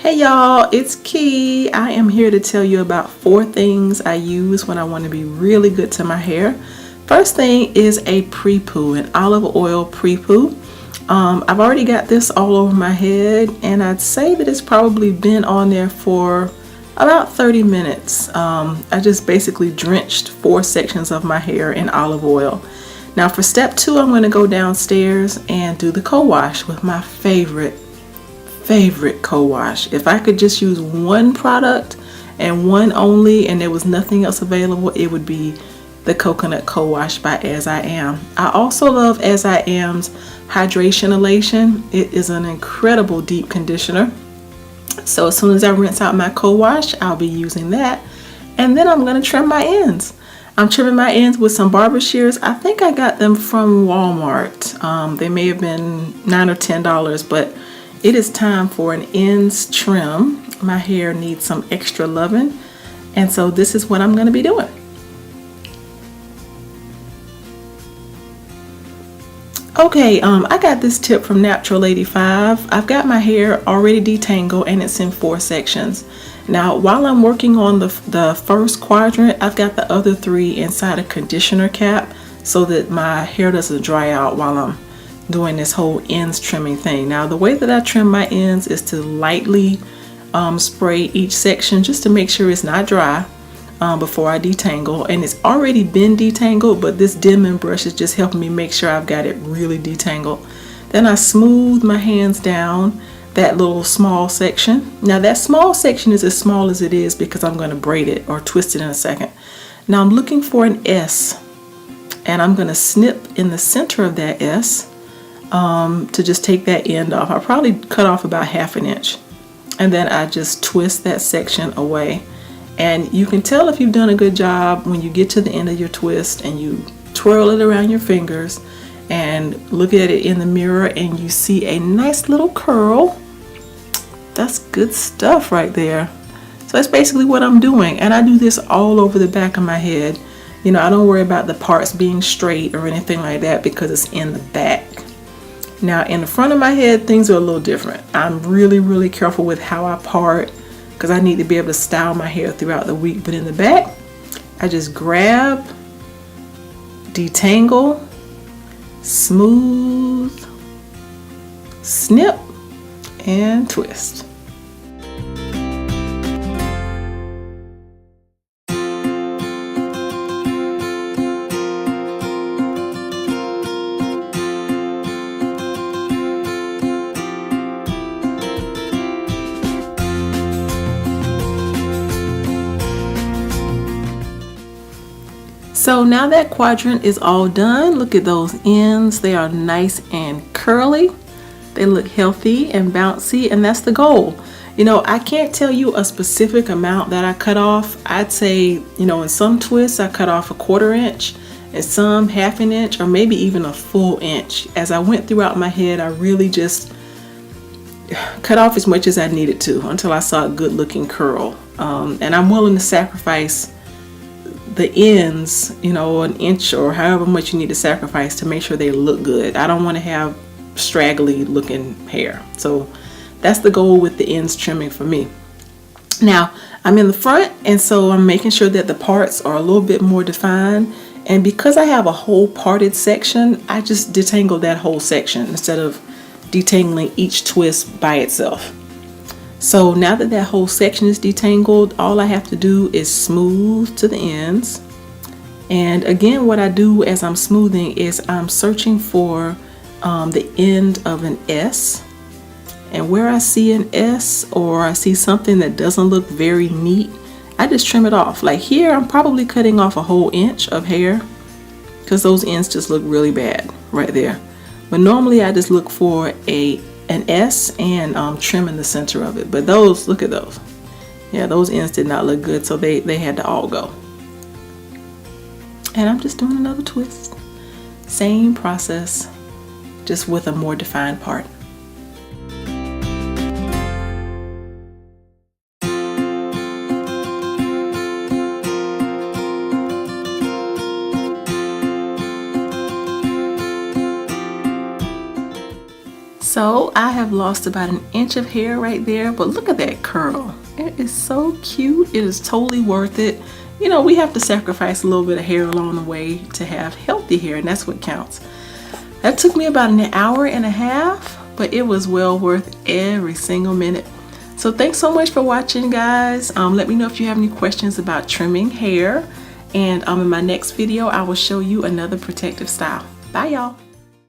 Hey y'all, it's Key. I am here to tell you about 4 things I use when I want to be really good to my hair. First thing is a pre-poo, an olive oil pre-poo. I've already got this all over my head, and I'd say that it's probably been on there for about 30 minutes. I just basically drenched 4 sections of my hair in olive oil. Now for step 2, I'm going to go downstairs and do the co-wash with my favorite co-wash. If I could just use one product and one only, and there was nothing else available, it would be the coconut co-wash by As I Am. I also love As I Am's hydration elation. It is an incredible deep conditioner. So as soon as I rinse out my co-wash, I'll be using that, and then I'm going to trim my ends. I'm trimming my ends with some barber shears. I think I got them from Walmart. They may have been $9 or $10, but it is time for an ends trim. My hair needs some extra loving, and so this is what I'm going to be doing. Okay, I got this tip from Natural 85. I've got my hair already detangled and it's in 4 sections. Now, while I'm working on the first quadrant, I've got the other 3 inside a conditioner cap so that my hair doesn't dry out while I'm doing this whole ends trimming thing. Now, the way that I trim my ends is to lightly spray each section just to make sure it's not dry before I detangle. And it's already been detangled, but this Denman brush is just helping me make sure I've got it really detangled. Then I smooth my hands down that little small section. Now that small section is as small as it is because I'm going to braid it or twist it in a second. Now I'm looking for an S, and I'm going to snip in the center of that S to just take that end off. I probably cut off about 1/2 inch, and then I just twist that section away. And you can tell if you've done a good job when you get to the end of your twist and you twirl it around your fingers and look at it in the mirror and you see a nice little curl. That's good stuff right there. So that's basically what I'm doing, and I do this all over the back of my head. You know, I don't worry about the parts being straight or anything like that because it's in the back. Now in the front of my head, things are a little different. I'm really careful with how I part because I need to be able to style my hair throughout the week. But in the back, I just grab, detangle, smooth, snip, and twist. So now that quadrant is all done, look at those ends. They are nice and curly. They look healthy and bouncy, and that's the goal. You know, I can't tell you a specific amount that I cut off. I'd say, you know, in some twists I cut off 1/4 inch, and some 1/2 inch, or maybe even a full inch. As I went throughout my head, I really just cut off as much as I needed to until I saw a good looking curl. And I'm willing to sacrifice the ends, you know, 1 inch or however much you need to sacrifice to make sure they look good. I don't want to have straggly looking hair. So that's the goal with the ends trimming for me. Now I'm in the front, and so I'm making sure that the parts are a little bit more defined. And because I have a whole parted section, I just detangle that whole section instead of detangling each twist by itself. So now that that whole section is detangled, all I have to do is smooth to the ends. And again, what I do as I'm smoothing is I'm searching for the end of an S. And where I see an S or I see something that doesn't look very neat, I just trim it off. Like here, I'm probably cutting off a whole inch of hair because those ends just look really bad right there. But normally I just look for an S and trim in the center of it. But those, look at those. Yeah, those ends did not look good, so they had to all go. And I'm just doing another twist. Same process, just with a more defined part. So I have lost about an inch of hair right there, but look at that curl. It is so cute. It is totally worth it. You know, we have to sacrifice a little bit of hair along the way to have healthy hair, and that's what counts. That took me about an hour and a half, but it was well worth every single minute. So thanks so much for watching, guys. Let me know if you have any questions about trimming hair, and in my next video I will show you another protective style. Bye, y'all.